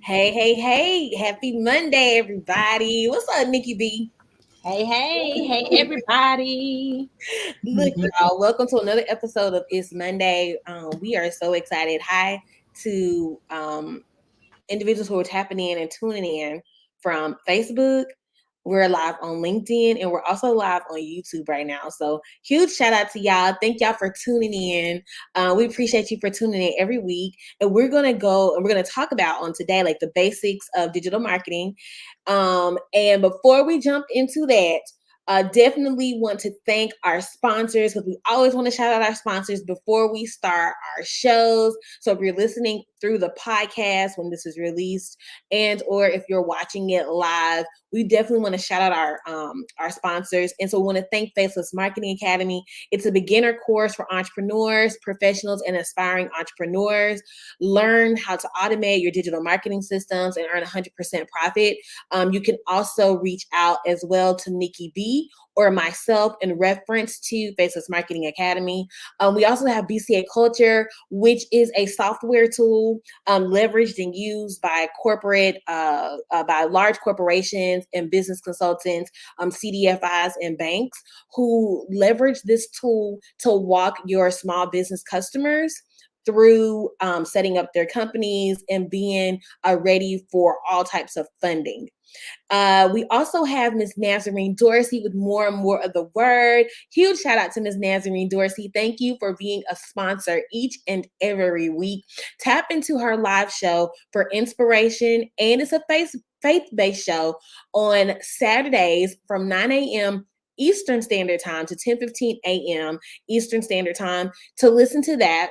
Hey. Happy Monday, everybody. What's up, Nikki B? Hey, everybody. Look, y'all, welcome to another episode of It's Monday. We are so excited. Hi to individuals who are tapping in and tuning in from Facebook. We're live on LinkedIn and we're also live on YouTube right now. So huge shout out to y'all. Thank y'all for tuning in. We appreciate you for tuning in every week. And we're going to go and we're going to talk about on today, like the basics of digital marketing. And before we jump into that, definitely want to thank our sponsors because we always want to shout out our sponsors before we start our shows. So if you're listening through the podcast when this is released, and or if you're watching it live, we definitely want to shout out our sponsors. And so we want to thank Faceless Marketing Academy. It's a beginner course for entrepreneurs, professionals, and aspiring entrepreneurs. Learn how to automate your digital marketing systems and earn 100% profit. You can also reach out as well to Nikki B or myself in reference to Faceless Marketing Academy. We also have BCA Culture, which is a software tool leveraged and used by by large corporations and business consultants, CDFIs and banks who leverage this tool to walk your small business customers through setting up their companies and being ready for all types of funding. We also have Ms. Nazarene Dorsey with More and More of the Word. Huge shout out to Ms. Nazarene Dorsey. Thank you for being a sponsor each and every week. Tap into her live show for inspiration, and it's a faith-based show on Saturdays from 9 a.m. Eastern Standard Time to 10:15 a.m. Eastern Standard Time. To listen to that,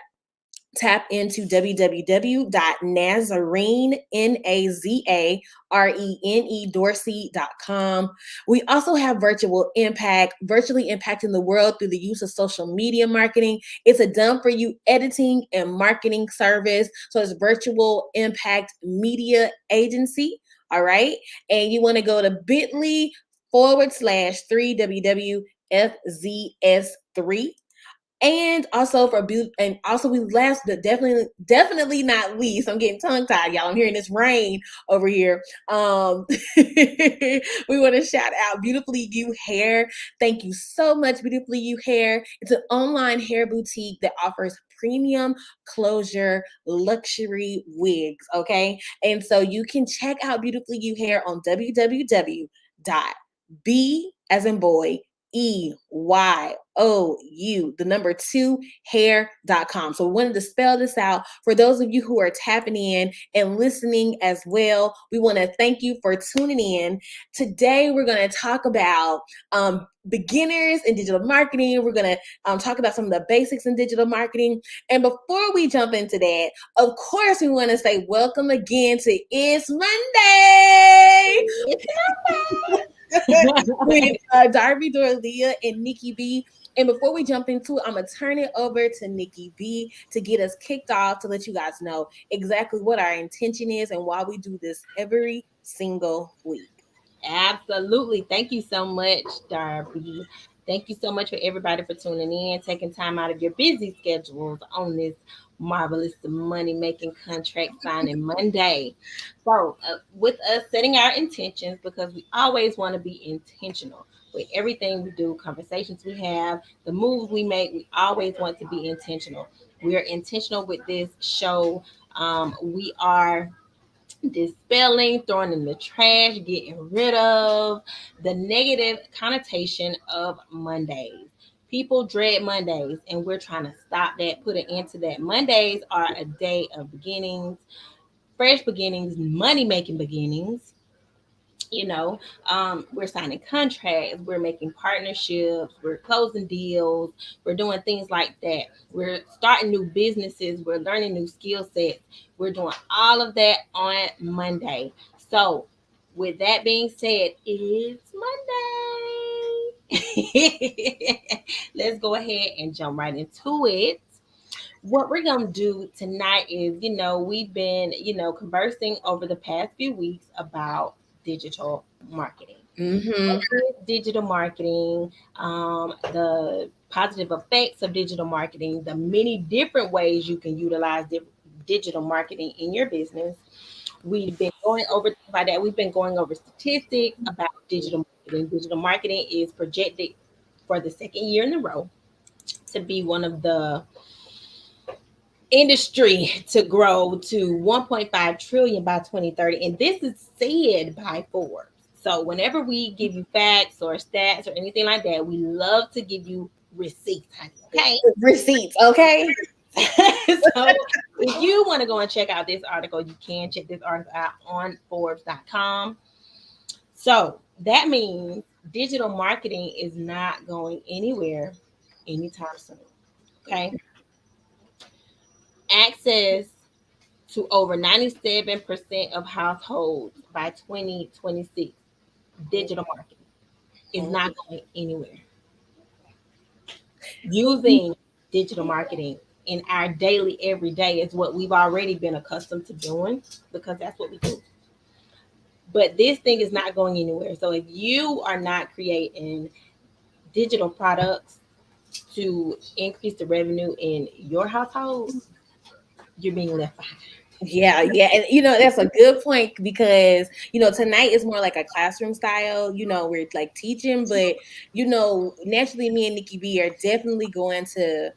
tap into www.nazarene.dorsey.com. We also have Virtually impacting the world through the use of social media marketing. It's a done for you editing and marketing service. So it's Virtual Impact Media Agency. All right. And you want to go to bit.ly/3www.fzs3. And also we last but definitely not least, I'm getting tongue tied, y'all. I'm hearing this rain over here. We want to shout out Beautifully You Hair. Thank you so much, Beautifully You Hair. It's an online hair boutique that offers premium closure luxury wigs. Okay, and so you can check out Beautifully You Hair on www.b as in boy EYOU, the number 2 hair.com. So we wanted to spell this out for those of you who are tapping in and listening as well. We want to thank you for tuning in. Today, we're going to talk about beginners in digital marketing. We're going to talk about some of the basics in digital marketing. And before we jump into that, of course, we want to say welcome again to It's Monday. It's With Darby Dorlia and Nikki B. And before we jump into it, I'm going to turn it over to Nikki B to get us kicked off, to let you guys know exactly what our intention is and why we do this every single week. Absolutely. Thank you so much, Darby. Thank you so much for everybody for tuning in, taking time out of your busy schedules on this marvelous money making contract signing Monday. So, with us setting our intentions, because we always want to be intentional with everything we do, conversations we have, the moves we make, we always want to be intentional. We are intentional with this show. We are dispelling, throwing in the trash, getting rid of the negative connotation of Mondays. People dread Mondays, and we're trying to stop that, put an end to that. Mondays are a day of beginnings, fresh beginnings, money making beginnings. We're signing contracts, we're making partnerships, we're closing deals, we're doing things like that. We're starting new businesses, we're learning new skill sets. We're doing all of that on Monday. So, with that being said, it's Monday. Let's go ahead and jump right into it. What we're going to do tonight is, we've been, conversing over the past few weeks about digital marketing. Mm-hmm. What is digital marketing? The positive effects of digital marketing, the many different ways you can utilize digital marketing in your business. We've been going over by that. We've been going over statistics about digital marketing. Digital marketing is projected for the second year in a row to be one of the industry to grow to 1.5 trillion by 2030, and this is said by Forbes. So whenever we give you facts or stats or anything like that, we love to give you receipts, honey. Okay. Receipts, okay? So if you want to go and check out this article, you can check this article out on Forbes.com. So that means digital marketing is not going anywhere anytime soon. Okay. Access to over 97% of households by 2026. Digital marketing is not going anywhere. Using digital marketing in our daily everyday is what we've already been accustomed to doing because that's what we do. But this thing is not going anywhere. So if you are not creating digital products to increase the revenue in your household, you're being left behind. Yeah, yeah. And that's a good point because, tonight is more like a classroom style, we're like teaching, but naturally me and Nikki B are definitely going to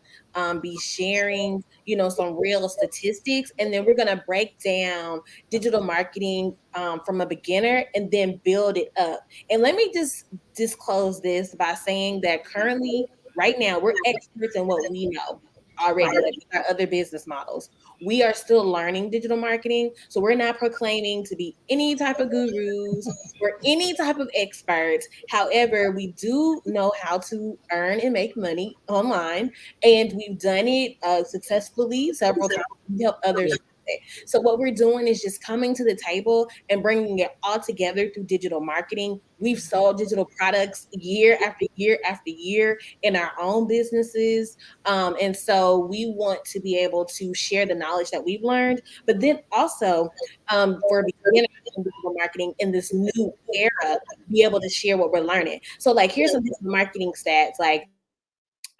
be sharing, some real statistics, and then we're gonna break down digital marketing from a beginner and then build it up. And let me just disclose this by saying that currently, right now, we're experts in what we know already, like with our other business models. We are still learning digital marketing. So we're not proclaiming to be any type of gurus or any type of experts. However, we do know how to earn and make money online, and we've done it successfully several times. We help others. So what we're doing is just coming to the table and bringing it all together through digital marketing. We've sold digital products year after year after year in our own businesses. And so we want to be able to share the knowledge that we've learned, but then also for beginners in digital marketing in this new era, be able to share what we're learning. So like, here's some digital marketing stats, like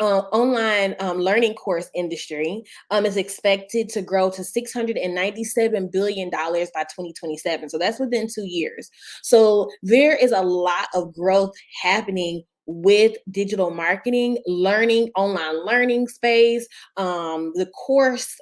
online learning course industry is expected to grow to $697 billion by 2027. So that's within 2 years. So there is a lot of growth happening with digital marketing, learning, online learning space, the course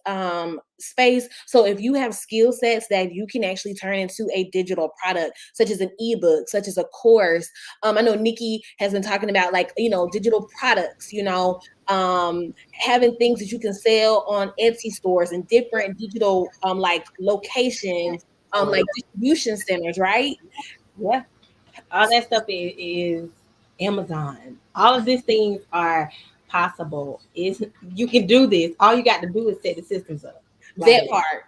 space. So if you have skill sets that you can actually turn into a digital product, such as an ebook, such as a course. I know Nikki has been talking about like, digital products, having things that you can sell on Etsy stores and different digital like locations, like distribution centers, right? Yeah. All that stuff is Amazon. All of these things are possible. Is you can do this. All you got to do is set the systems up. That part.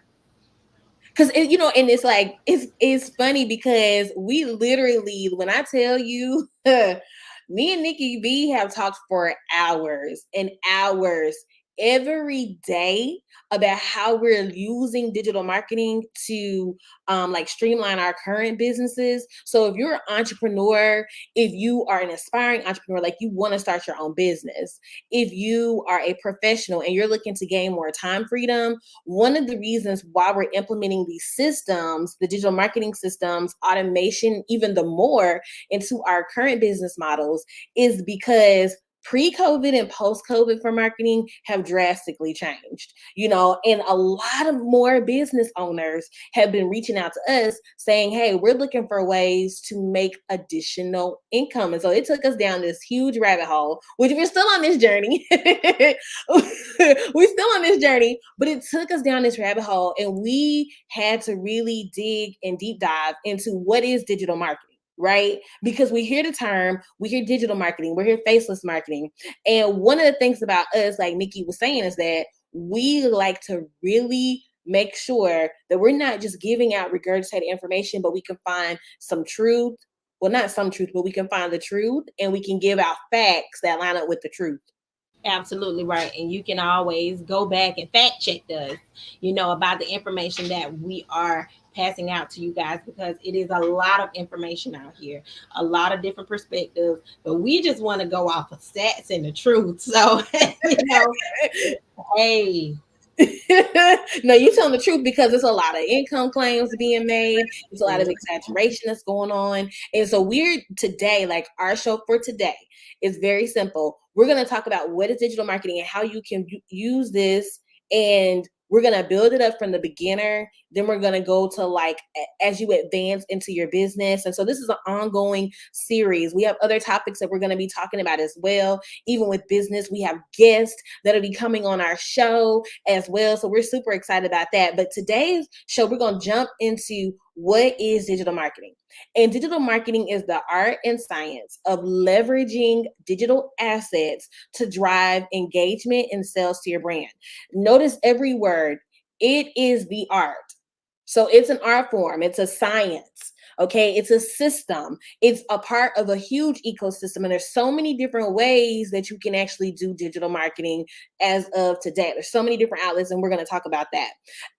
Because and it's like it's funny because we literally, when I tell you, me and Nikki B have talked for hours and hours every day about how we're using digital marketing to like streamline our current businesses. So if you're an entrepreneur, if you are an aspiring entrepreneur, like you want to start your own business, if you are a professional and you're looking to gain more time freedom, one of the reasons why we're implementing these systems, the digital marketing systems, automation, even the more into our current business models is because pre-COVID and post-COVID for marketing have drastically changed, and a lot of more business owners have been reaching out to us saying, hey, we're looking for ways to make additional income. And so it took us down this huge rabbit hole, which we're still on this journey. We're still on this journey, but it took us down this rabbit hole and we had to really dig and deep dive into what is digital marketing. Right? Because we hear the term, we hear digital marketing, we hear faceless marketing. And one of the things about us, like Nikki was saying, is that we like to really make sure that we're not just giving out regurgitated information, but we can find some truth. Well, not some truth, but we can find the truth and we can give out facts that line up with the truth. Absolutely right. And you can always go back and fact check us, about the information that we are passing out to you guys because it is a lot of information out here, a lot of different perspectives, but we just want to go off of stats and the truth. So, hey, No, you're telling the truth because there's a lot of income claims being made. There's a lot of exaggeration that's going on. And so we're today, like our show for today is very simple. We're going to talk about what is digital marketing and how you can use this, and we're going to build it up from the beginner. Then we're going to go to like as you advance into your business. And so this is an ongoing series. We have other topics that we're going to be talking about as well. Even with business, we have guests that'll be coming on our show as well. So we're super excited about that. But today's show, we're going to jump into what is digital marketing. And digital marketing is the art and science of leveraging digital assets to drive engagement and sales to your brand. Notice every word. It is the art. So it's an art form. It's a science. Okay. It's a system. It's a part of a huge ecosystem. And there's so many different ways that you can actually do digital marketing as of today. There's so many different outlets, and we're going to talk about that.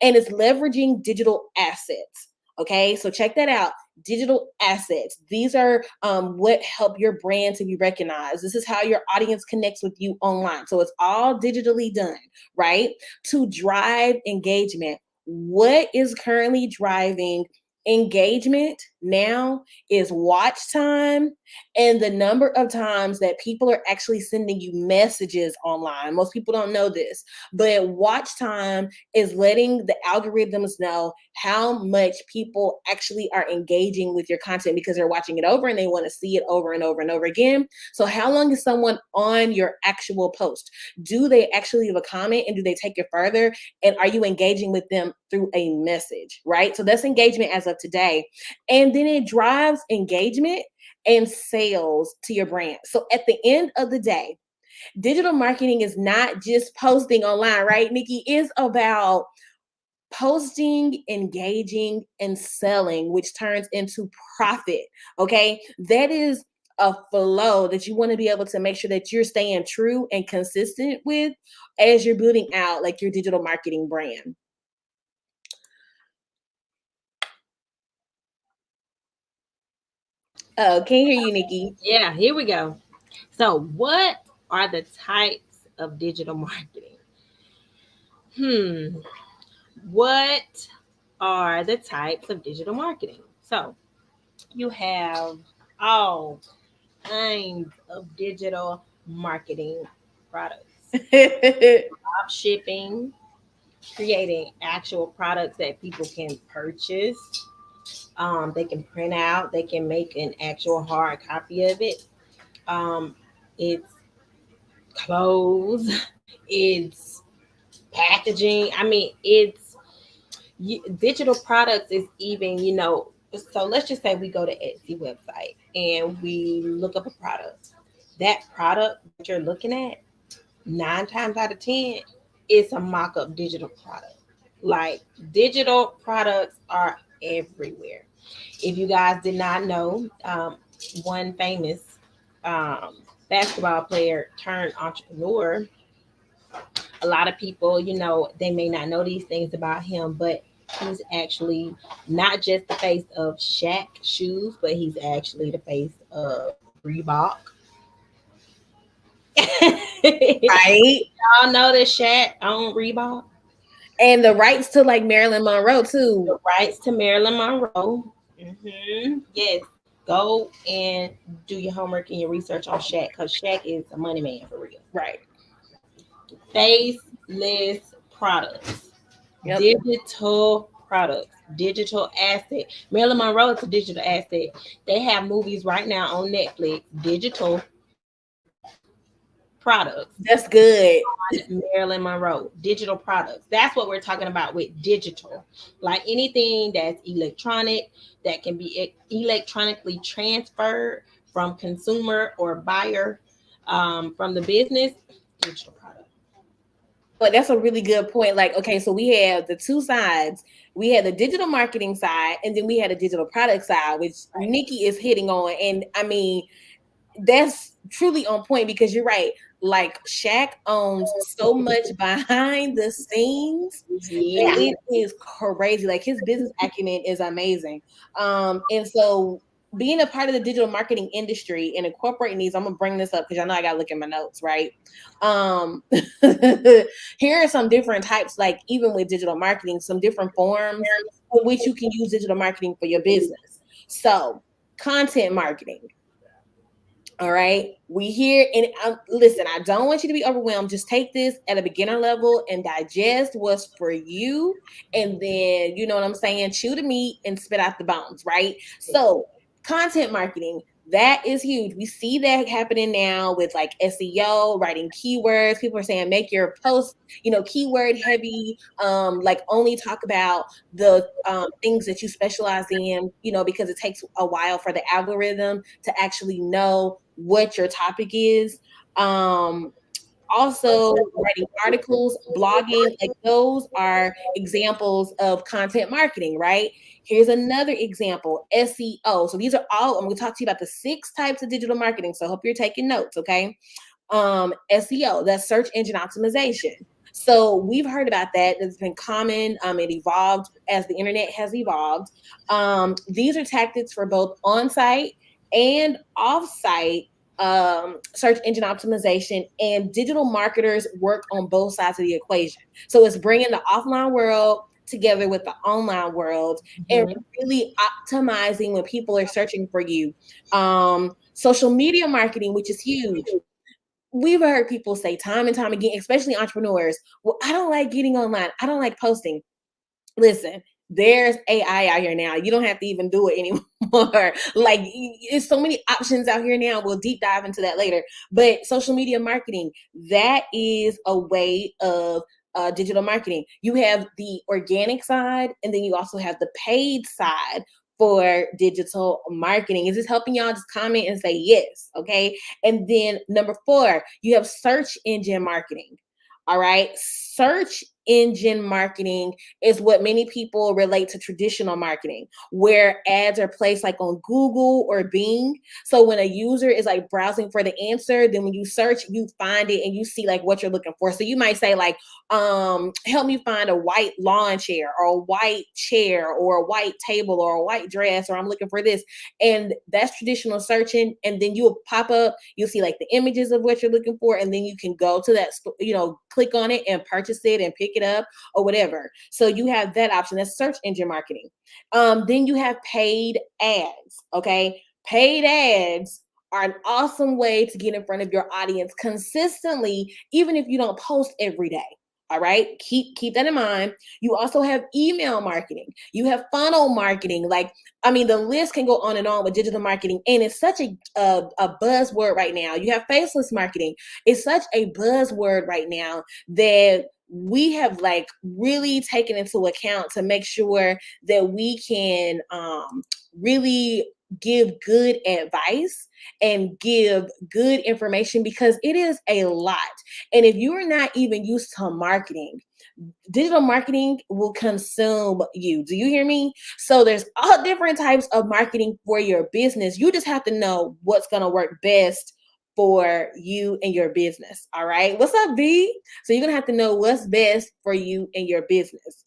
And it's leveraging digital assets. Okay, so check that out. Digital assets. These are what help your brand to be recognized. This is how your audience connects with you online. So it's all digitally done, right? To drive engagement. What is currently driving engagement now is watch time and the number of times that people are actually sending you messages online. Most people don't know this, but watch time is letting the algorithms know how much people actually are engaging with your content because they're watching it over and they want to see it over and over and over again. So how long is someone on your actual post? Do they actually leave a comment, and do they take it further? And are you engaging with them through a message, right? So that's engagement as of today. And then it drives engagement and sales to your brand. So at the end of the day, digital marketing is not just posting online, right, Nikki? It's about posting, engaging, and selling, which turns into profit. Okay. That is a flow that you want to be able to make sure that you're staying true and consistent with as you're building out like your digital marketing brand. Oh, can't hear you, Nikki. Yeah, here we go. So, what are the types of digital marketing? Hmm. What are the types of digital marketing? So, you have all kinds of digital marketing products. Drop shipping, creating actual products that people can purchase. They can print out, they can make an actual hard copy of it. Um, it's clothes, it's packaging. I mean, it's digital products is even, so let's just say we go to Etsy website and we look up a product. That product that you're looking at, 9 times out of 10, it's a mock-up digital product. Like digital products are everywhere. If you guys did not know, one famous um, basketball player turned entrepreneur, a lot of people, they may not know these things about him, but he's actually not just the face of Shaq shoes, but he's actually the face of Reebok. Right. Y'all know that Shaq on Reebok. And the rights to like Marilyn Monroe too. The rights to Marilyn Monroe. Yes. Go and do your homework and your research on Shaq, because Shaq is a money man for real. Right. Faceless products. Yep. Digital products. Digital asset. Marilyn Monroe is a digital asset. They have movies right now on Netflix. Digital products. That's good. Marilyn Monroe, digital products. That's what we're talking about with digital. Like anything that's electronic, that can be electronically transferred from consumer or buyer, from the business, digital product. But that's a really good point. Like, okay, so we have the two sides. We had the digital marketing side, and then we had a digital product side, which Nikki is hitting on. And I mean, that's truly on point because you're right. Like Shaq owns so much behind the scenes. Yeah. It is crazy. Like his business acumen is amazing. And so being a part of the digital marketing industry and incorporating these, I'm gonna bring this up because I know I gotta look at my notes, right? Um, here are some different types, like even with digital marketing, some different forms in which you can use digital marketing for your business. So, content marketing. All right. We here and listen, I don't want you to be overwhelmed. Just take this at a beginner level and digest what's for you. And then, you know what I'm saying? Chew the meat and spit out the bones, right? So, content marketing, that is huge. We see that happening now with like SEO, writing keywords. People are saying make your post, keyword heavy, like only talk about the things that you specialize in, because it takes a while for the algorithm to actually know what your topic is. Also, writing articles, blogging, like those are examples of content marketing, right? Here's another example, SEO. So these are all, I'm going to talk to you about the 6 types of digital marketing. So I hope you're taking notes, okay? SEO, that's search engine optimization. So we've heard about that. It's been common. It evolved as the internet has evolved. These are tactics for both on-site and off-site search engine optimization, and digital marketers work on both sides of the equation. So it's bringing the offline world together with the online world and really optimizing when people are searching for you. Social media marketing, which is huge. We've heard people say time and time again, especially entrepreneurs, well, I don't like getting online. I don't like posting. Listen, there's AI out here now. You don't have to even do it anymore. Like, there's so many options out here now. We'll deep dive into that later. But social media marketing, that is a way of digital marketing. You have the organic side, and then you also have the paid side for digital marketing. Is this helping y'all? Just comment and say yes, okay? And then number 4, you have search engine marketing. All right. Search engine marketing is what many people relate to traditional marketing, where ads are placed like on Google or Bing. So when a user is like browsing for the answer, then when you search, you find it and you see like what you're looking for. So you might say like, help me find a white lawn chair or a white chair or a white table or a white dress, or I'm looking for this. And that's traditional searching. And then you'll pop up, you'll see like the images of what you're looking for. And then you can go to that, click on it and purchase it and pick it up or whatever. So you have that option. That's search engine marketing. Then you have paid ads. Okay. Paid ads are an awesome way to get in front of your audience consistently, even if you don't post every day. All right. Keep that in mind. You also have email marketing. You have funnel marketing. The list can go on and on with digital marketing. And it's such a buzzword right now. You have faceless marketing. It's such a buzzword right now that we have like really taken into account to make sure that we can really give good advice and give good information, because it is a lot. And if you are not even used to marketing, digital marketing will consume you. Do you hear me? So there's all different types of marketing for your business. You just have to know what's going to work best for you and your business. All right. What's up, B? So you're going to have to know what's best for you and your business.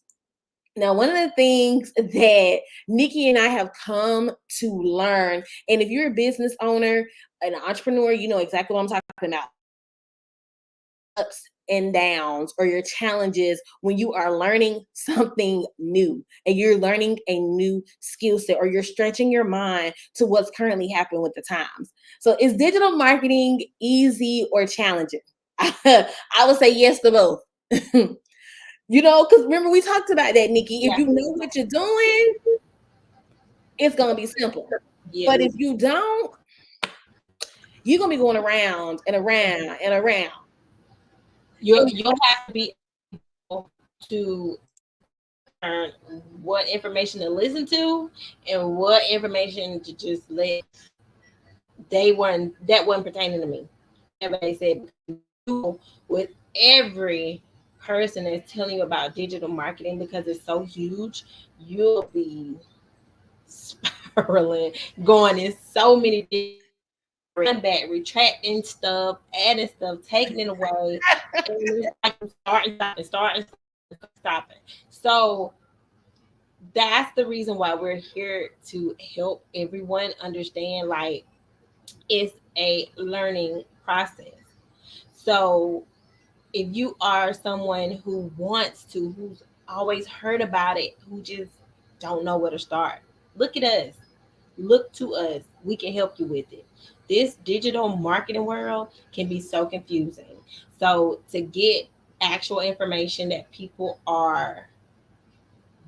Now, one of the things that Nikki and I have come to learn, and if you're a business owner, an entrepreneur, you know exactly what I'm talking about. Ups and downs or your challenges when you are learning something new and you're learning a new skill set, or you're stretching your mind to what's currently happening with the times. So is digital marketing easy or challenging? I would say yes to both. Because remember we talked about that, Nikki. If you know what you're doing, it's going to be simple. Yeah. But if you don't, you're going to be going around and around and around. You'll have to be able to learn what information to listen to and what information to just let that wasn't pertaining to me. Everybody said with every person that's telling you about digital marketing, because it's so huge, you'll be spiraling, going in so many different back, retracting stuff, adding stuff, taking it away, and it's like starting, stopping. So that's the reason why we're here, to help everyone understand, like, it's a learning process. So if you are someone who wants to, who's always heard about it, who just don't know where to start, look at us. Look to us. We can help you with it. This digital marketing world can be so confusing. So to get actual information that people are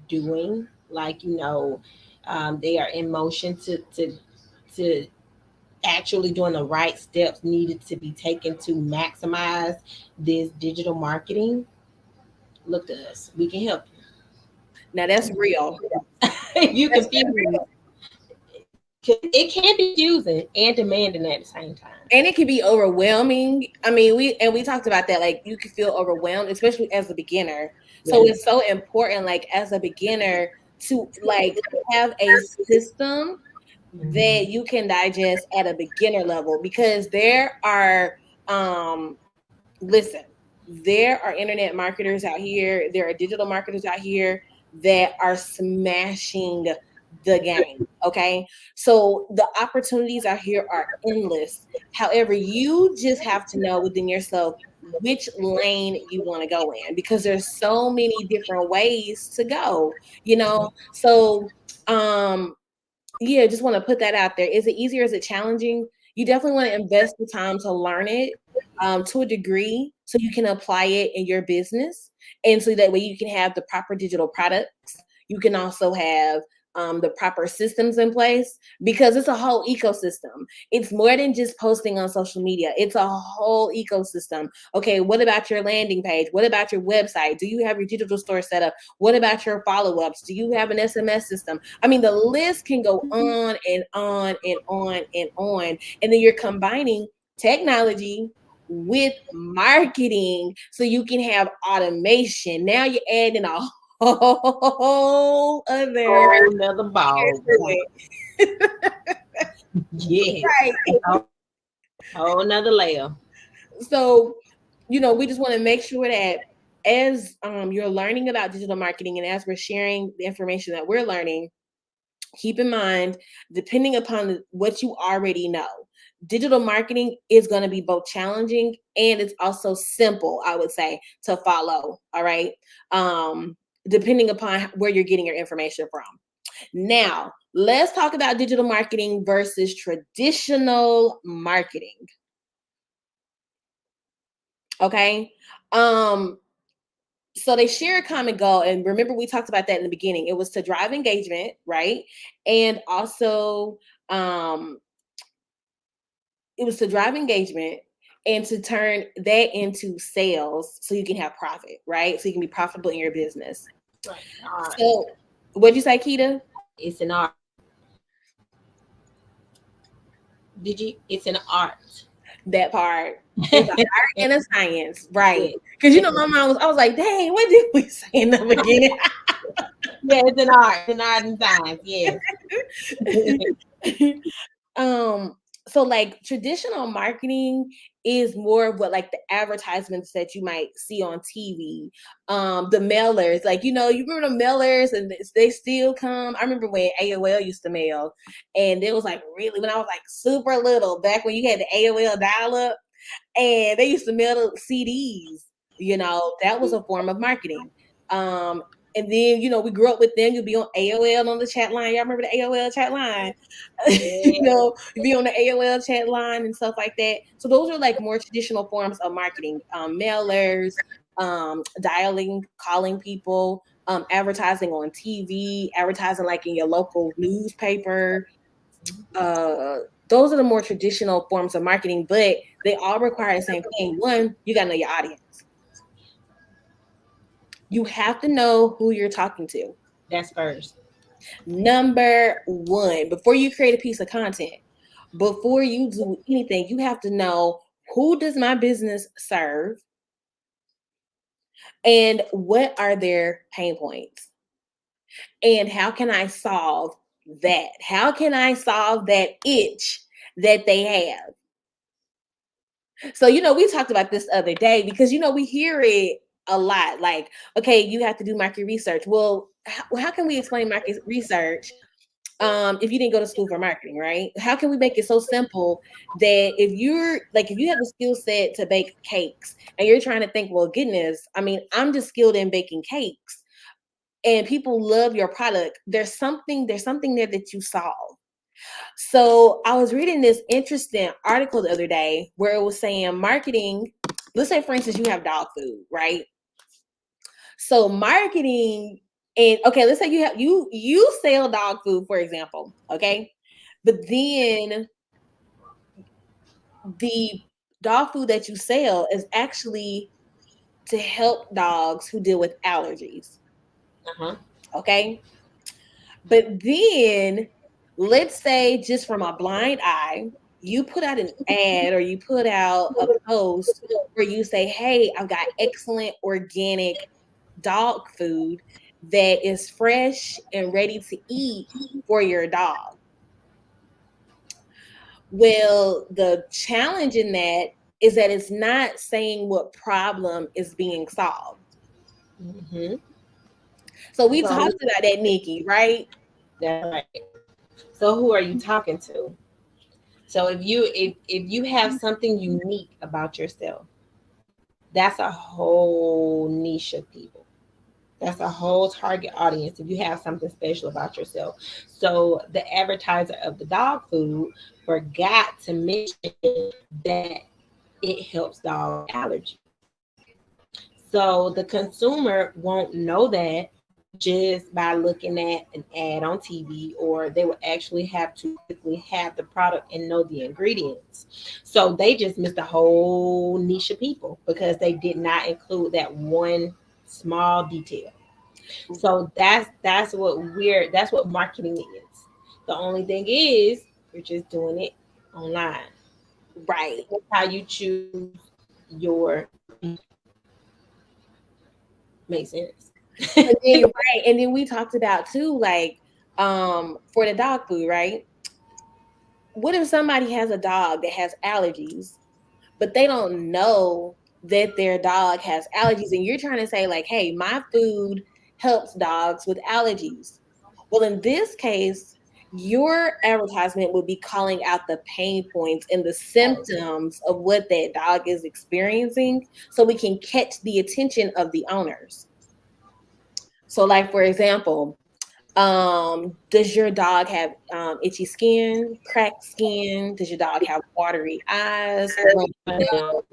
doing, like, they are in motion to actually doing the right steps needed to be taken to maximize this digital marketing, look to us. We can help Now that's real. you. If you That's confused, real. it can be confusing and demanding at the same time. And it can be overwhelming. I mean, we talked about that. Like, you can feel overwhelmed, especially as a beginner. So Yes. it's so important, like, as a beginner, to like have a system that you can digest at a beginner level, because there are listen, there are internet marketers out here, there are digital marketers out here that are smashing the game. Okay. So the opportunities out here are endless. However, you just have to know within yourself which lane you want to go in, because there's so many different ways to go, you know? So, yeah, just want to put that out there. Is it easier? Is it challenging? You definitely want to invest the time to learn it, to a degree, so you can apply it in your business. And so that way you can have the proper digital products. You can also have the proper systems in place, because it's a whole ecosystem. It's more than just posting on social media, it's a whole ecosystem. Okay, what about your landing page? What about your website? Do you have your digital store set up? What about your follow ups? Do you have an SMS system? I mean, the list can go on and on and on and on. And then you're combining technology with marketing so you can have automation. Now you're adding a whole other Whole another ball. Yes. right. Whole another layer. So, we just want to make sure that as you're learning about digital marketing, and as we're sharing the information that we're learning, keep in mind, depending upon what you already know, digital marketing is going to be both challenging and it's also simple, I would say, to follow. All right. Depending upon where you're getting your information from. Now, let's talk about digital marketing versus traditional marketing. Okay. Um, so they share a common goal. And remember, we talked about that in the beginning. It was to drive engagement, right? And also, um, it was to drive engagement and to turn that into sales so you can have profit, right? So you can be profitable in your business. Right. All right. So, what'd you say, Keita? It's an art. Did you? It's an art. That part. It's an art and a science, right? Yeah. Because my mom was, I was like, dang, what did we say in the beginning? Yeah, it's an art. It's an art and science. Yes. So like traditional marketing is more of what, like, the advertisements that you might see on TV, the mailers, like, you remember the mailers, and they still come. I remember when AOL used to mail, and it was like, really, when I was like super little, back when you had the AOL dial up, and they used to mail the CDs. That was a form of marketing. Um, and then, we grew up with them. You'd be on AOL on the chat line. Y'all remember the AOL chat line? Yeah. You'd be on the AOL chat line and stuff like that. So those are like more traditional forms of marketing. Mailers, dialing, calling people, advertising on TV, advertising like in your local newspaper. Uh, those are the more traditional forms of marketing, but they all require the same thing. One, you got to know your audience. You have to know who you're talking to. That's first. Number one, before you create a piece of content, before you do anything, you have to know, who does my business serve and what are their pain points? And how can I solve that? How can I solve that itch that they have? So, we talked about this other day, because, we hear it a lot. Like, okay, you have to do market research. Well, how can we explain market research if you didn't go to school for marketing, right? How can we make it so simple that if you have the skill set to bake cakes and you're trying to think, well, goodness, I mean, I'm just skilled in baking cakes and people love your product. There's something there that you solve. So I was reading this interesting article the other day where it was saying marketing, let's say for instance, you have dog food, right? So marketing, and okay, let's say you sell dog food, for example, okay? But then the dog food that you sell is actually to help dogs who deal with allergies. Uh-huh. Okay. But then let's say just from a blind eye, you put out an ad or you put out a post where you say, hey, I've got excellent organic dog food that is fresh and ready to eat for your dog. Well, the challenge in that is that it's not saying what problem is being solved. Mm-hmm. So we So talked about that, Nikki, right? that's right. So who are you talking to? So if you have something unique about yourself, that's a whole niche of people. That's a whole target audience if you have something special about yourself. So the advertiser of the dog food forgot to mention that it helps dogs with allergies. So the consumer won't know that just by looking at an ad on TV, or they will actually have to physically have the product and know the ingredients. So they just missed a whole niche of people because they did not include that one small detail. So that's what marketing is. The only thing is you're just doing it online. Right. That's how you choose your people. Makes sense. And then right, and then we talked about too, like for the dog food, right? What if somebody has a dog that has allergies, but they don't know that their dog has allergies, and you're trying to say, like, hey, my food helps dogs with allergies. Well, in this case, your advertisement would be calling out the pain points and the symptoms of what that dog is experiencing so we can catch the attention of the owners. So, like, for example, does your dog have itchy skin, cracked skin? Does your dog have watery eyes, runny nose?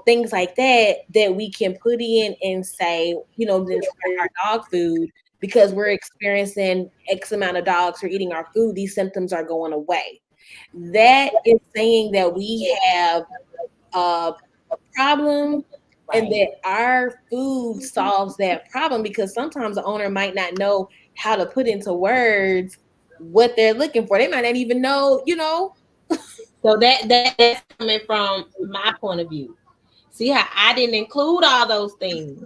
Things like that we can put in and say, then try our dog food because we're experiencing X amount of dogs who are eating our food. These symptoms are going away. That is saying that we have a problem and Right. that our food solves that problem, because sometimes the owner might not know how to put into words what they're looking for. They might not even know. So that's coming from my point of view. See how I didn't include all those things.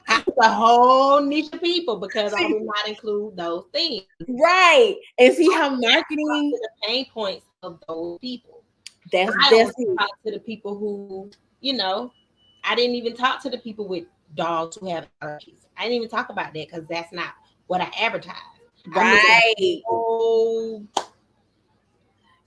I was a whole niche of people because I did not include those things. Right. And see I how talk marketing, to the pain points of those people. that's I that's only it. talk to the people who, I didn't even talk to the people with dogs who have allergies. I didn't even talk about that because that's not what I advertise. I look at Right. oh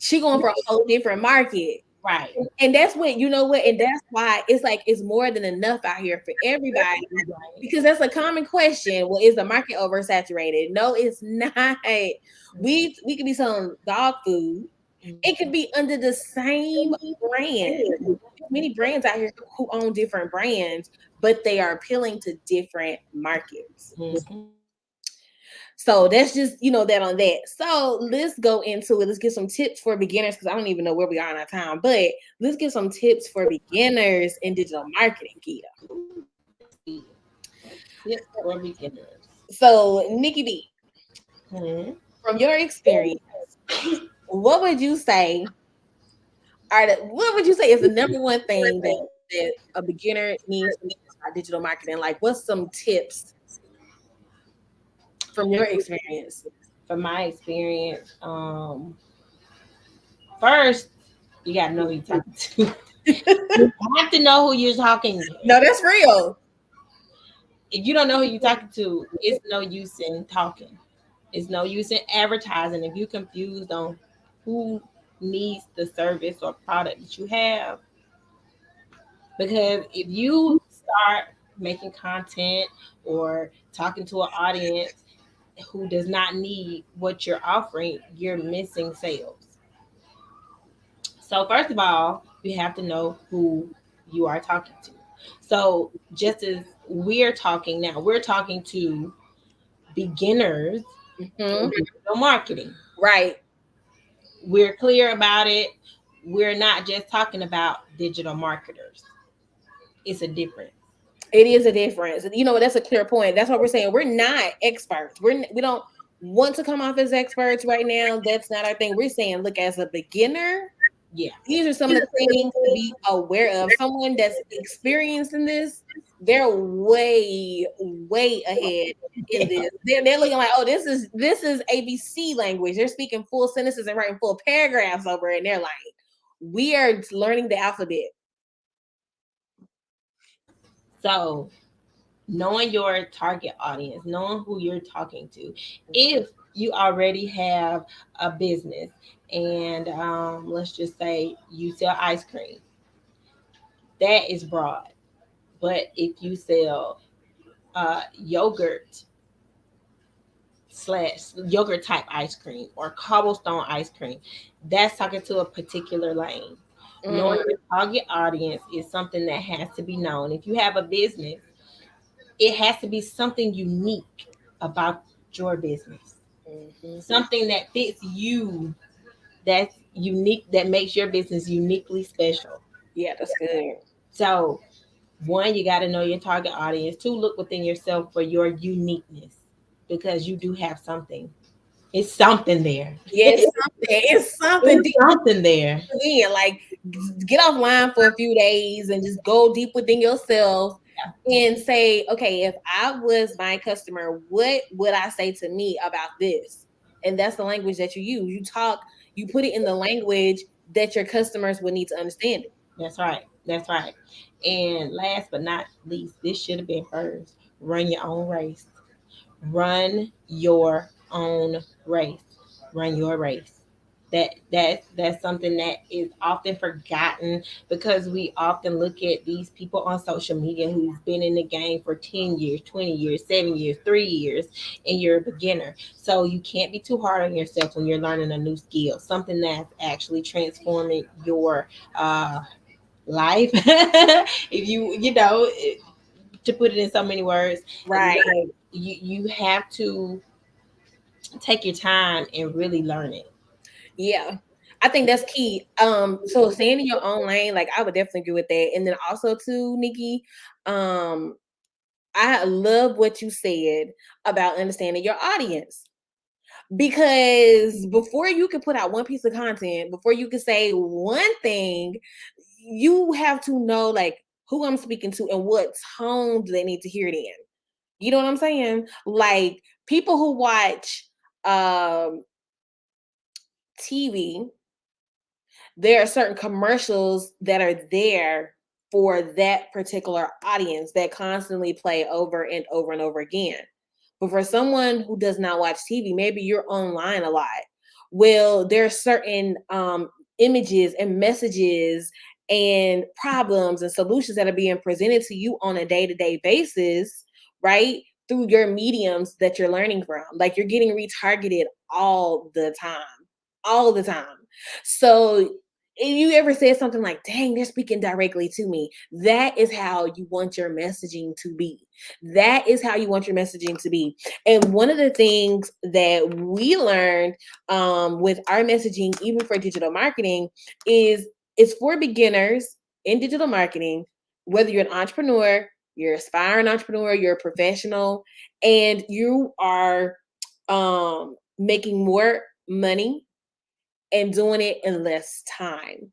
She going for a whole different market. right. And that's what, you know what, and that's why it's like it's more than enough out here for everybody. Right. Because that's a common question. Well, is the market oversaturated? No, it's not. We could be selling dog food. It could be under the same brand. There's many brands out here who own different brands, but they are appealing to different markets. Mm-hmm. So that's just, that on that. So let's go into it. Let's get some tips for beginners because I don't even know where we are in our time, but let's get some tips for beginners in digital marketing, Keita. Tips for beginners. So, Nikki B, Mm-hmm. from your experience, what would you say is the number one thing that a beginner needs to know about digital marketing? Like, what's some tips from your experience? From my experience, first you gotta know who you're talking to. You have to know who you're talking to. No, that's real. If you don't know who you're talking to, it's no use in talking. It's no use in advertising if you're confused on who needs the service or product that you have. Because if you start making content or talking to an audience who does not need what you're offering, you're missing sales. So, first of all, you have to know who you are talking to. So, just as we're talking now, we're talking to beginners in Mm-hmm. digital marketing. Right. We're clear about it. We're not just talking about digital marketers. It's a difference. It is a difference. You know, that's a clear point. That's what we're saying. We're not experts. We don't want to come off as experts right now. That's not our thing. We're saying, look, as a beginner, Yeah. these are some of the things to be aware of. Someone that's experienced in this, they're way, way ahead in this. They're looking like, oh, this is ABC language. They're speaking full sentences and writing full paragraphs over it. And they're like, we are learning the alphabet. So, knowing your target audience, knowing who you're talking to. If you already have a business and let's just say you sell ice cream, that is broad. But if you sell yogurt slash yogurt type ice cream or cobblestone ice cream, that's talking to a particular lane. Knowing your target audience is something that has to be known. If you have a business, it has to be something unique about your business, Mm-hmm. something that fits you, that's unique, that makes your business uniquely special. Yeah, that's good. So, one, you got to know your target audience. Two, look within yourself for your uniqueness because you do have something. It's something there. Yes, something. It's something It's deep something there. within. Like, get offline for a few days and just go deep within yourself and say, okay, if I was my customer, what would I say to me about this? And that's the language that you use. You talk, you put it in the language that your customers would need to understand it. That's right. That's right. And last but not least, this should have been first. Run your own race. Run your own race. Run your race. That's something that is often forgotten because we often look at these people on social media who's been in the game for 10 years, 20 years, 7 years, 3 years, and you're a beginner. So you can't be too hard on yourself when you're learning a new skill, something that's actually transforming your life. If you know, to put it in so many words, Right. you have to take your time and really learn it. Yeah. I think that's key. So staying in your own lane, like I would definitely agree with that. And then also too, Nikki, um, I love what you said about understanding your audience. Because before you can put out one piece of content, before you can say one thing, you have to know like who I'm speaking to and what tone do they need to hear it in. You know what I'm saying? Like people who watch um TV, there are certain commercials that are there for that particular audience that constantly play over and over and over again. But for someone who does not watch TV, maybe you're online a lot. Well, there are certain images and messages and problems and solutions that are being presented to you on a day-to-day basis, right? Through your mediums that you're learning from. Like you're getting retargeted all the time. All the time. So if you ever said something like, dang, they're speaking directly to me, that is how you want your messaging to be. That is how you want your messaging to be. And one of the things that we learned with our messaging, even for digital marketing, is it's for beginners in digital marketing, whether you're an entrepreneur, you're an aspiring entrepreneur, you're a professional, and you are making more money and doing it in less time,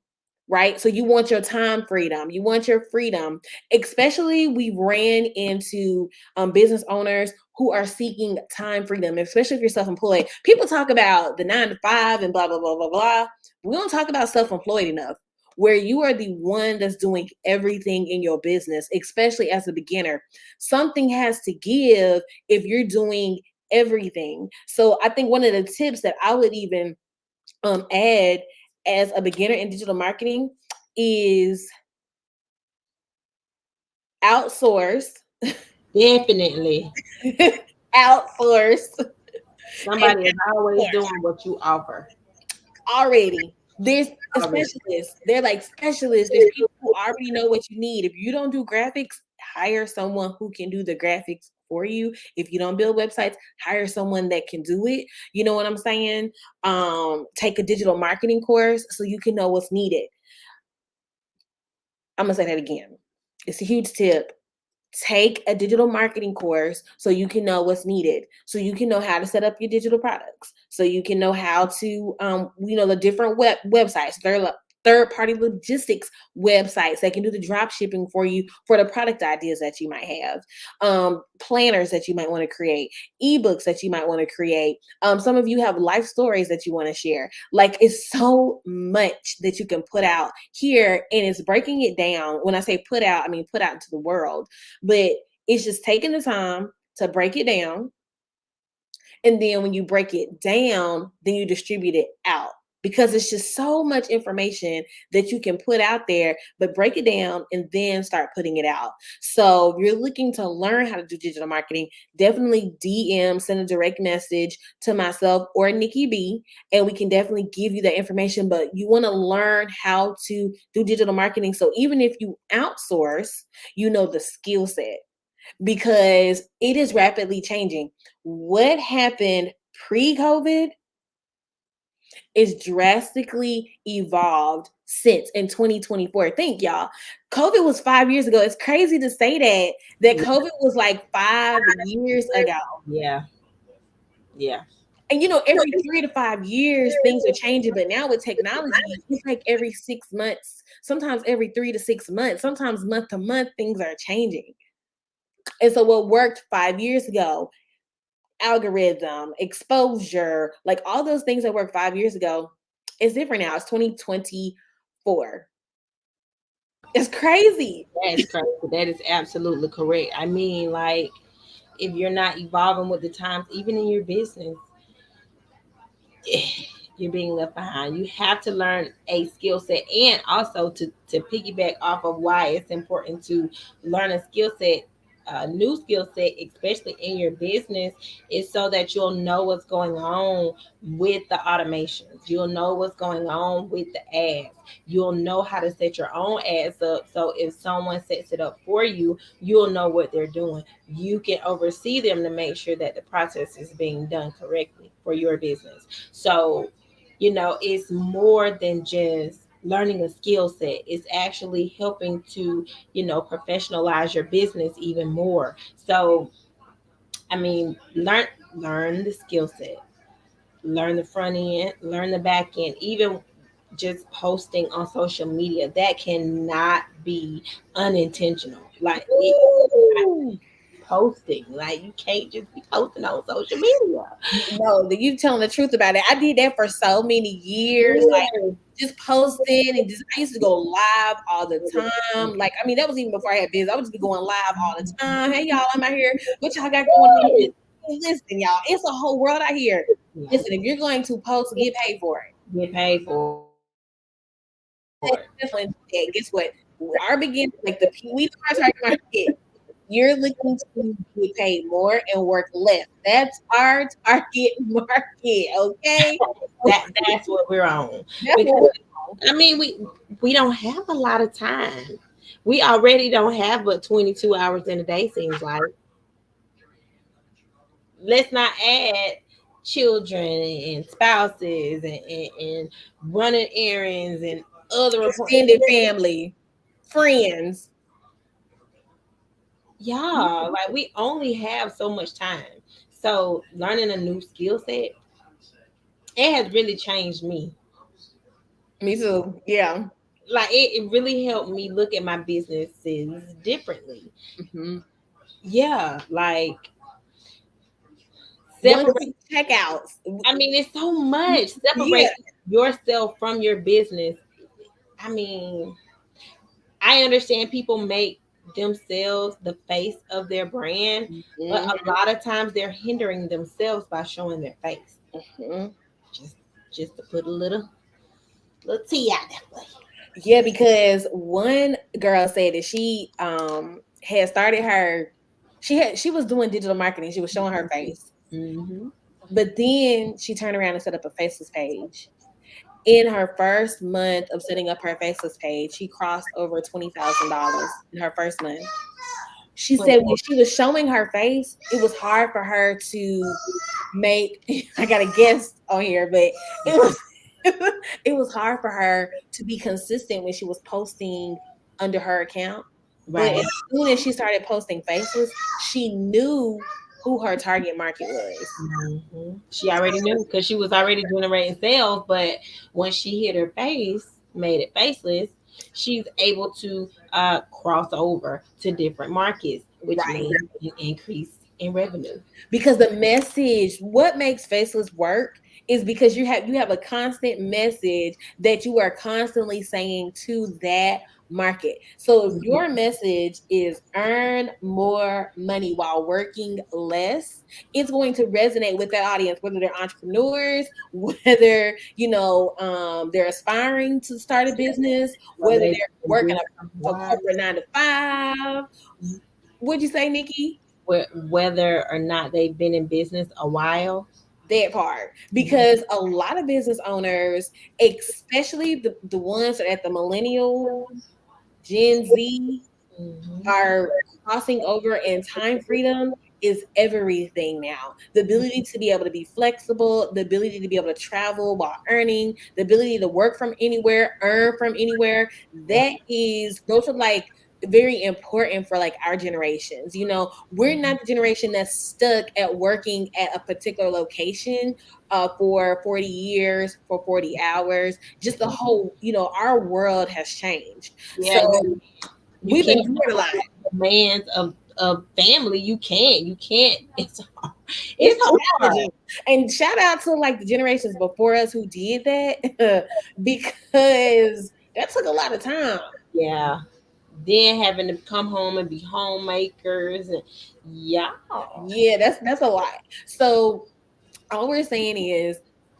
right? So you want your time freedom. You want your freedom. Especially, we ran into business owners who are seeking time freedom, especially if you're self-employed. People talk about the 9 to 5 and blah blah blah blah blah. We don't talk about self-employed enough. where you are the one that's doing everything in your business, especially as a beginner. Something has to give if you're doing everything. So I think one of the tips that I would even add as a beginner in digital marketing is outsource. Definitely. Outsource and Somebody is always outsource doing what you offer. already. There's a Already. specialist. They're like specialists. There's people who already know what you need. If you don't do graphics, hire someone who can do the graphics for you. If you don't build websites, hire someone that can do it. You know what I'm saying? Take a digital marketing course so you can know what's needed. I'm gonna say that again. It's a huge tip. Take a digital marketing course so you can know what's needed, so you can know how to set up your digital products, so you can know how to the different websites, third party logistics websites that can do the drop shipping for you for the product ideas that you might have, planners that you might want to create, ebooks that you might want to create. Some of you have life stories that you want to share. Like, it's so much that you can put out here, and it's breaking it down. When I say put out, I mean put out into the world, but it's just taking the time to break it down. And then when you break it down, then you distribute it out, because it's just so much information that you can put out there, but break it down and then start putting it out. So if you're looking to learn how to do digital marketing, definitely DM, send a direct message to myself or Nikki B, and we can definitely give you that information. But you want to learn how to do digital marketing. So even if you outsource, you know the skill set, because it is rapidly changing. What happened pre-COVID is drastically evolved since in 2024. Think, y'all, COVID was 5 years ago. It's crazy to say that COVID was like 5 years ago. Yeah. Yeah. And every 3 to 5 years, things are changing. But now with technology, it's like every 6 months, sometimes every 3 to 6 months, sometimes month to month, things are changing. And so what worked 5 years ago, algorithm, exposure, like all those things that worked 5 years ago, it's different now. It's 2024. It's crazy. That's crazy. That is absolutely correct. I mean, like, if you're not evolving with the times, even in your business, you're being left behind. You have to learn a skill set, and also to piggyback off of why it's important to learn a skill set, a new skill set, especially in your business, is so that you'll know what's going on with the automations. You'll know what's going on with the ads. You'll know how to set your own ads up. So if someone sets it up for you, you'll know what they're doing. You can oversee them to make sure that the process is being done correctly for your business. So, it's more than just learning a skill set. It's actually helping to, professionalize your business even more. So, I mean, learn the skill set, learn the front end, learn the back end, even just posting on social media. That cannot be unintentional. Like, it Ooh. posting. Like, you can't just be posting on social media. No, you telling the truth about it. I did that for so many years, like Yes. just posting and just I used to go live all the time. Like, I mean, that was even before I had business. I would just be going live all the time. Hey y'all, I'm out here. What y'all got going on? Yes. Listen, y'all, it's a whole world out here. Listen, if you're going to post, get paid for it. Get paid for it. Definitely. And guess what? Our beginning, like the we our target market, you're looking to get paid more and work less. That's our target market, okay? That's what we're on. That's what Because we're on. I mean, we don't have a lot of time. We already don't have but 22 hours in a day, seems like. Let's not add children and spouses and running errands and other appointments. Extended family, friends. Yeah, like, we only have so much time. So learning a new skill set, it has really changed me. Me too. Yeah. Like, it really helped me look at my businesses differently. Mm-hmm. Yeah, like, One separate. quick checkouts. I mean, it's so much. Yeah. Separate yourself from your business I mean, I understand people make themselves the face of their brand, but Mhm, a lot of times they're hindering themselves by showing their face. mhm. Just just to put a little tea out there for Yeah, because one girl said that she had started her she was doing digital marketing. She was showing her face. you. But then she turned around and set up a faceless page. In her first month of setting up her faceless page, she crossed over $20,000 in her first month. She said when she was showing her face, it was hard for her to make I got a guest on here, but it was it was hard for her to be consistent when she was posting under her account. But Right. as soon as she started posting faceless, she knew who her target market was. She already knew because she was already generating sales, but when she hit her face, made it faceless, she's able to cross over to different markets, which Right. means an increase in revenue. Because the message, what makes faceless work is because you have a constant message that you are constantly saying to that market. So if your message is earn more money while working less, it's going to resonate with that audience, whether they're entrepreneurs, whether they're aspiring to start a business, Whether whether they they're working a why, corporate 9 to 5. What'd you say, Nikki? whether or not they've been in business a while. That part, because a lot of business owners, especially the ones at the millennial Gen Z, Mhm. are crossing over, and time freedom is everything now. The ability to be able to be flexible, the ability to be able to travel while earning, the ability to work from anywhere, earn from anywhere. Those are like very important for like our generations. We're not the generation that's stuck at working at a particular location for 40 years, for 40 hours. Just the whole, our world has changed. So Yeah, you we've been can't doing a lot. demands of family. You can't. It's It's hard. challenging. And shout out to like the generations before us who did that because that took a lot of time. Yeah. Then having to come home and be homemakers and yeah. Yeah, that's a lot. So all we're saying is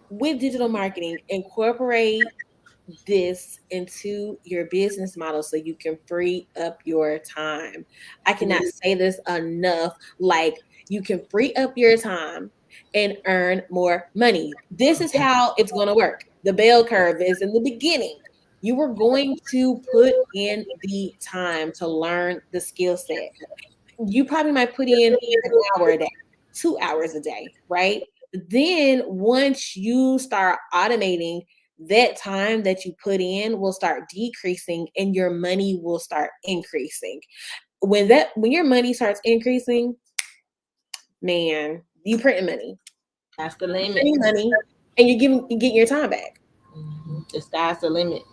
with digital marketing, incorporate this into your business model so you can free up your time. I cannot say this enough. Like, you can free up your time and earn more money. This is how it's going to work. The bell curve is in the beginning. You are going to put in the time to learn the skill set. You probably might put in an hour a day, 2 hours a day, right? Then once you start automating, that time that you put in will start decreasing and your money will start increasing. When your money starts increasing, man, you printing money. That's the You're limit. printing money and you're getting your time back. The sky's the limit.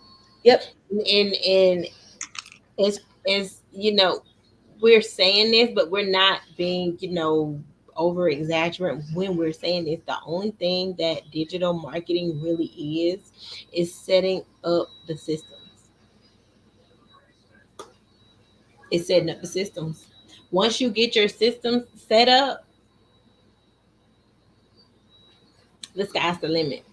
Yep. And as we're saying this, but we're not being, over exaggerate when we're saying this. The only thing that digital marketing really is setting up the systems. It's setting up the systems. Once you get your systems set up, the sky's the limit.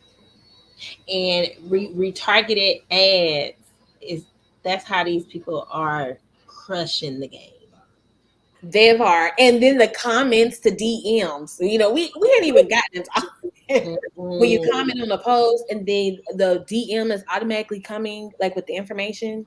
And retargeted ads is that's how these people are crushing the game. They are. And then the comments to DMs. We hadn't even gotten into when you Mhm. comment on a post and then the DM is automatically coming like with the information,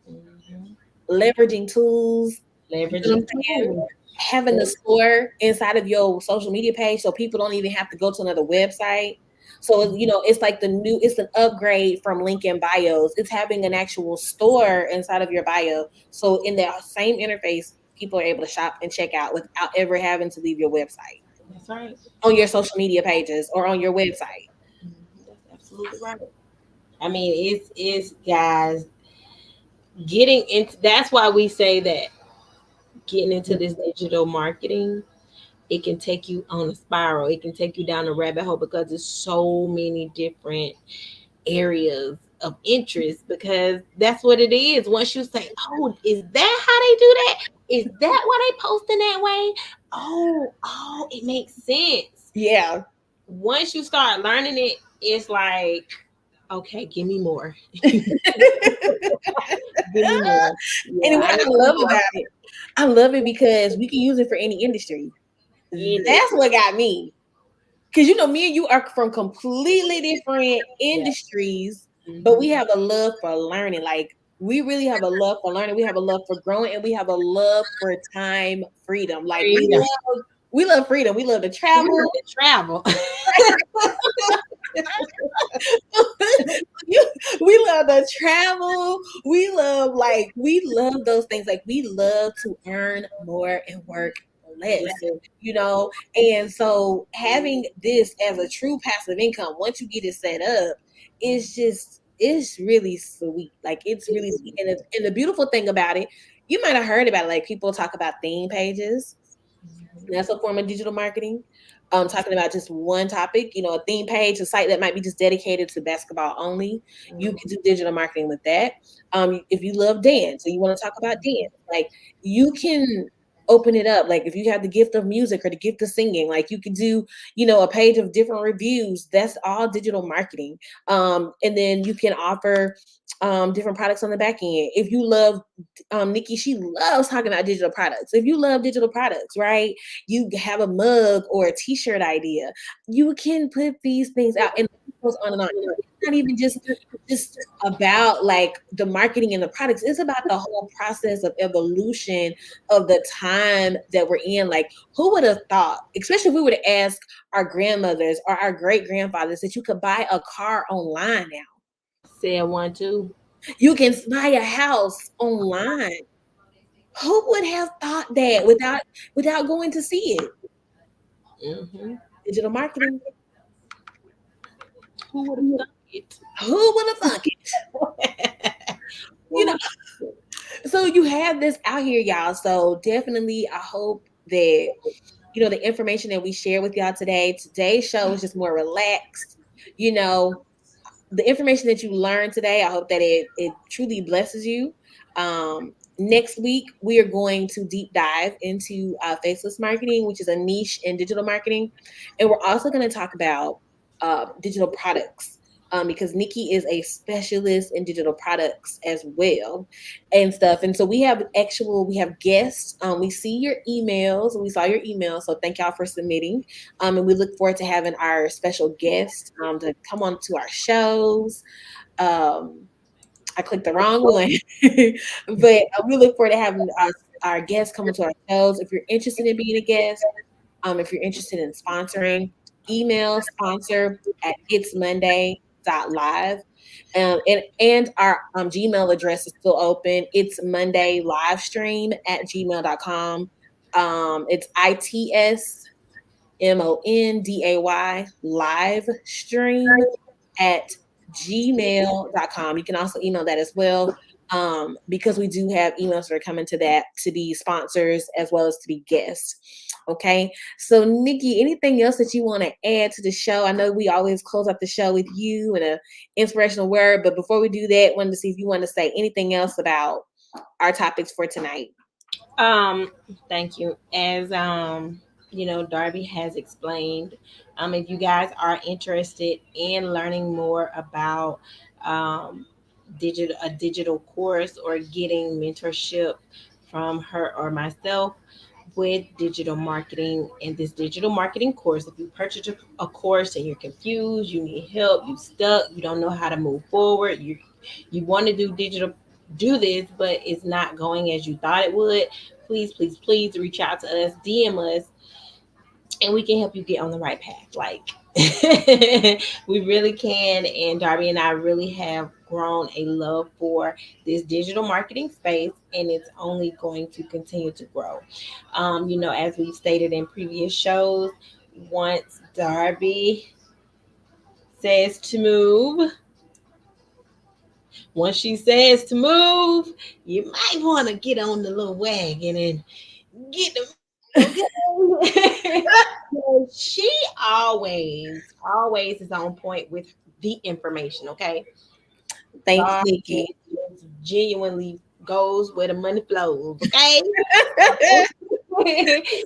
Mhm. leveraging tools, you know what Leveraging I'm saying? tools. Having the store inside of your social media page so people don't even have to go to another website. So, it's like it's an upgrade from link in bios. It's having an actual store inside of your bio. So in that same interface, people are able to shop and check out without ever having to leave your website That's right. on your social media pages or on your website. That's absolutely right. I mean, it's guys getting into. That's why we say that getting into this digital marketing, it can take you on a spiral. It can take you down a rabbit hole because there's so many different areas of interest, because that's what it is. Once you say, "Oh, is that how they do that? Is that why they posting that way?" Oh, it makes sense. Yeah. Once you start learning it, it's like, okay, give me more. Give me more. Yeah, And what I I need love more. about it, I love it because we can use it for any industry. Any. That's what got me. Because me and you are from completely different Yeah. industries, but we Mhm. have a love for learning. Like we really have a love for learning. We have a love for growing, and we have a love for time freedom. Like Freedom. we love freedom. We love to We travel. love to travel. We love to travel. We love those things. Like we love to earn more and work less. Yes. And so having this as a true passive income, once you get it set up, it's really sweet. Like it's really sweet. And the beautiful thing about it, you might have heard about it, like people talk about theme pages. That's a form of digital marketing. Talking about just one topic, a theme page, a site that might be just dedicated to basketball only. You can do digital marketing with that. If you love dance or you want to talk about dance, like you can open it up. Like if you have the gift of music or the gift of singing, like you could do, a page of different reviews. That's all digital marketing. And then you can offer different products on the back end. If you love Nikki, she loves talking about digital products. If you love digital products, right? You have a mug or a t-shirt idea, you can put these things out, and it goes on and on. It's not even just about like the marketing and the products. It's about the whole process of evolution of the time that we're in. Like who would have thought, especially if we were to ask our grandmothers or our great grandfathers, that you could buy a car online now. Said one too. You can buy a house online. Who would have thought that without going to see it? Hmm. Digital marketing. Who would have thought it? Who would have thunk it? You Who know, would have thought so you have this out here, y'all. So definitely, I hope that the information that we share with y'all today. Today's show is just more relaxed. You know, the information that you learned today, I hope that it truly blesses you. Next week, we are going to deep dive into faceless marketing, which is a niche in digital marketing. And we're also going to talk about digital products. Because Nikki is a specialist in digital products as well and stuff. And so we have guests. We see your emails. We saw your emails. So thank y'all for submitting. And we look forward to having our special guests to come on to our shows. Um, I clicked the wrong one, but we look forward to having our guests come to our shows. If you're interested in being a guest, if you're interested in sponsoring, email sponsor at itsmonday.live. And our Gmail address is still open. It's Monday livestream at gmail.com. It's ITSMONDAY live stream at gmail.com. You can also email that as well. Because we do have emails that are coming to that to be sponsors as well as to be guests. Okay. So Nikki, anything else that you want to add to the show? I know we always close out the show with you and an inspirational word, but before we do that, wanted to see if you want to say anything else about our topics for tonight. Um, Thank you. As Darby has explained, if you guys are interested in learning more about um digital course or getting mentorship from her or myself with digital marketing and this digital marketing course, if you purchase a course and you're confused, you need help, you stuck, you don't know how to move forward, you want to do this, but it's not going as you thought it would, please reach out to us, DM us, and we can help you get on the right path. Like we really can. And Darby and I really have grown a love for this digital marketing space, and it's only going to continue to grow. As we've stated in previous shows, once Darby says to move, once she says to move, you might want to get on the little wagon and get the okay. She always is on point with the information, okay? Thanks, God Nikki. genuinely goes where the money flows. Okay. So,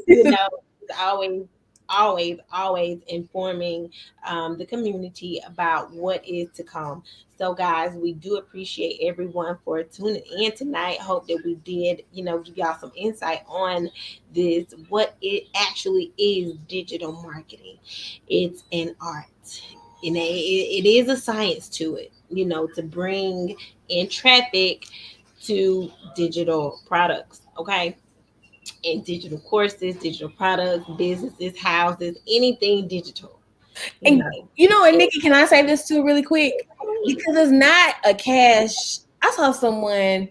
you know, it's always informing the community about what is to come. So, guys, we do appreciate everyone for tuning in tonight. Hope that we did, give y'all some insight on this, what it actually is digital marketing. It's an art, and it is a science to it, to bring in traffic to digital products. Okay, in digital courses, digital products, businesses, houses, anything digital. You And know, and it, Nikki, can I say this too really quick? Because it's not a cash. I saw someone,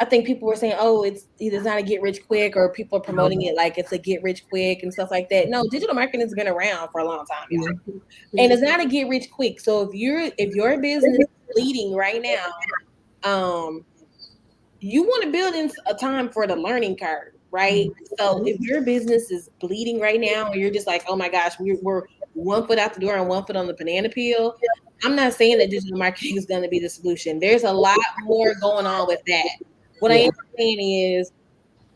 I think people were saying, oh, it's not a get rich quick, or people are promoting it like it's a get rich quick and stuff like that. No, digital marketing has been around for a long time, y'all. And it's not a get rich quick. So if your business is leading right now, um, you want to build in a time for the learning curve, right? So if your business is bleeding right now, and you're just like, oh my gosh, we're 1 foot out the door and 1 foot on the banana peel. I'm not saying that digital marketing is going to be the solution. There's a lot more going on with that. What I yeah, am saying is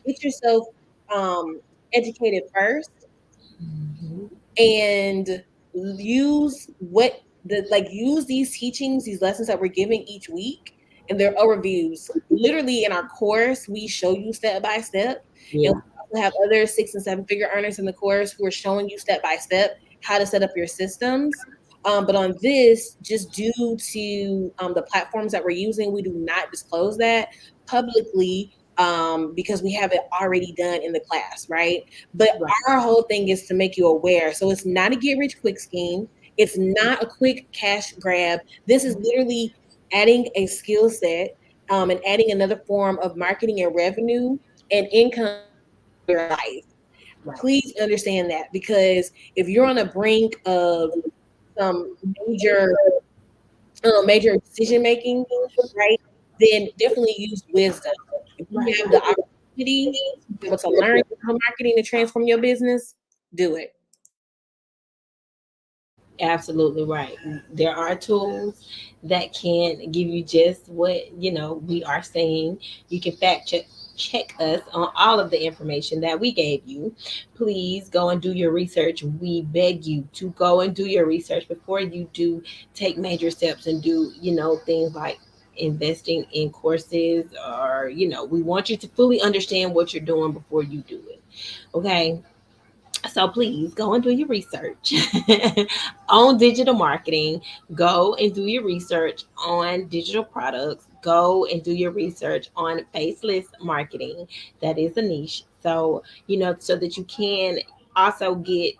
get yourself um, educated first, mhm, and use these teachings, these lessons that we're giving each week, and their overviews. Literally in our course, we show you step by step, and yeah, we also have other 6 and 7 figure earners in the course who are showing you step by step how to set up your systems. But on this, just due to the platforms that we're using, we do not disclose that publicly, because we have it already done in the class, right? But right, our whole thing is to make you aware. So it's not a get rich quick scheme. It's not a quick cash grab. This is literally adding a skill set, and adding another form of marketing and revenue and income to your life. right, Please understand that, because if you're on the brink of some major major decision making, right, then definitely use wisdom. If you right. have the opportunity to be able to learn digital marketing to transform your business, do it. Absolutely right. There are tools that can give you just what we are saying. You can check us on all of the information that we gave you. Please go and do your research. We beg you to go and do your research before you do take major steps and do things like investing in courses, or we want you to fully understand what you're doing before you do it. Okay, so please go and do your research on digital marketing. Go and do your research on digital products. Go and do your research on faceless marketing. That is a niche. So, so that you can also get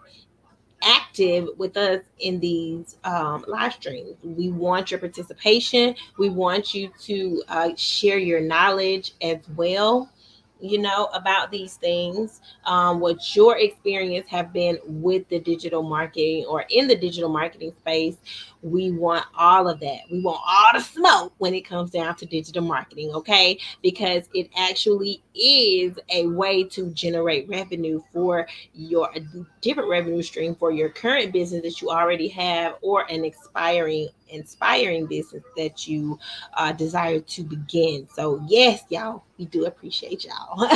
active with us in these live streams. We want your participation. We want you to share your knowledge as well, about these things, what your experience have been with the digital marketing or in the digital marketing space. We want all of that. We want all the smoke when it comes down to digital marketing, okay? Because it actually is a way to generate revenue for your different revenue stream for your current business that you already have, or an inspiring business that you desire to begin. So yes, y'all, we do appreciate y'all.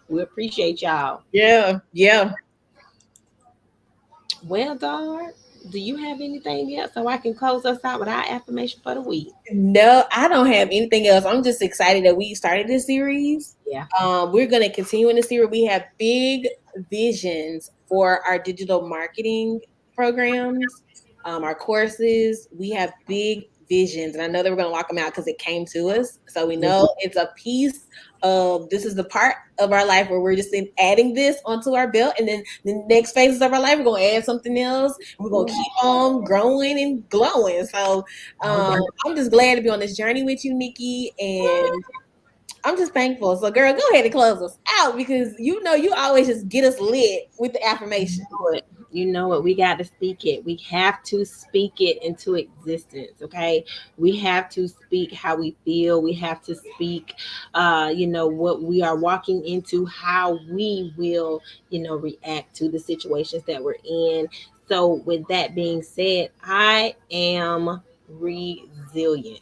We appreciate y'all. Yeah, yeah. Well, Dar, do you have anything else so I can close us out with our affirmation for the week? No, I don't have anything else. I'm just excited that we started this series. Yeah. We're going to continue in the series. We have big visions for our digital marketing programs, our courses. We have big visions, and I know that we're going to walk them out because it came to us. So we Yeah. know it's a piece of this is the part of our life where we're just adding this onto our belt, and then the next phases of our life we're going to add something else. We're going to keep on growing and glowing. So All right. I'm just glad to be on this journey with you, Nikki, and I'm just thankful. So, girl, go ahead and close us out, because you always just get us lit with the affirmation. Know it. You know it. We got to speak it. We have to speak it into existence. Okay. We have to speak how we feel. We have to speak, what we are walking into, how we will, react to the situations that we're in. So, with that being said, I am resilient.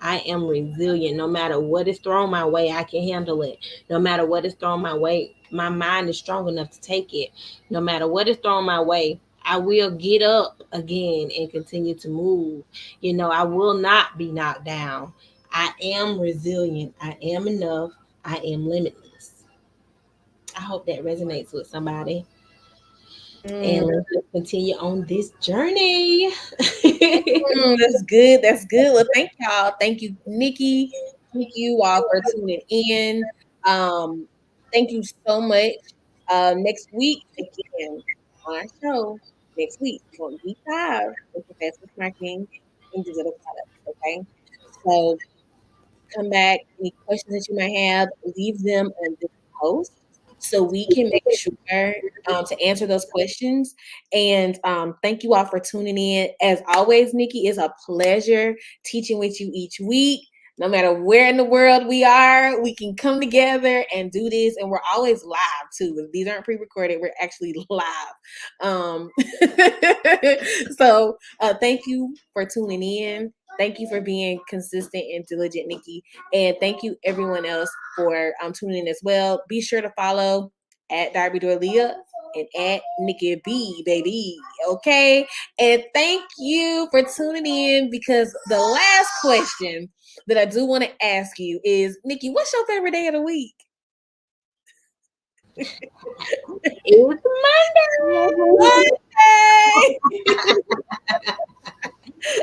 I am resilient. No matter what is thrown my way, I can handle it. No matter what is thrown my way, my mind is strong enough to take it. No matter what is thrown my way, I will get up again and continue to move. I will not be knocked down. I am resilient. I am enough. I am limitless. I hope that resonates with somebody. Mm, And let's continue on this journey. that's good. That's good. Well, thank y'all. Thank you, Nikki. Thank you all for tuning in. Um, thank you so much. Next week, again, on our show, next week, we're going to deep dive into Faceless Marketing and digital products. Okay. So come back. Any questions that you might have, leave them on this post so we can make sure to answer those questions. And thank you all for tuning in. As always, Nikki, it's a pleasure teaching with you each week. No matter where in the world we are, we can come together and do this. And we're always live too. If these aren't pre-recorded, we're actually live. So thank you for tuning in. Thank you for being consistent and diligent, Nikki. And thank you everyone else for tuning in as well. Be sure to follow at Darby Dorlia and at Nikki B, baby. Okay. And thank you for tuning in, because the last question that I do want to ask you is, Nikki, what's your favorite day of the week? It's Monday.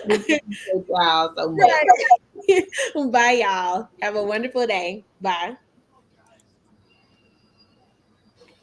Thank y'all so much. Bye, y'all. Have a wonderful day. Bye.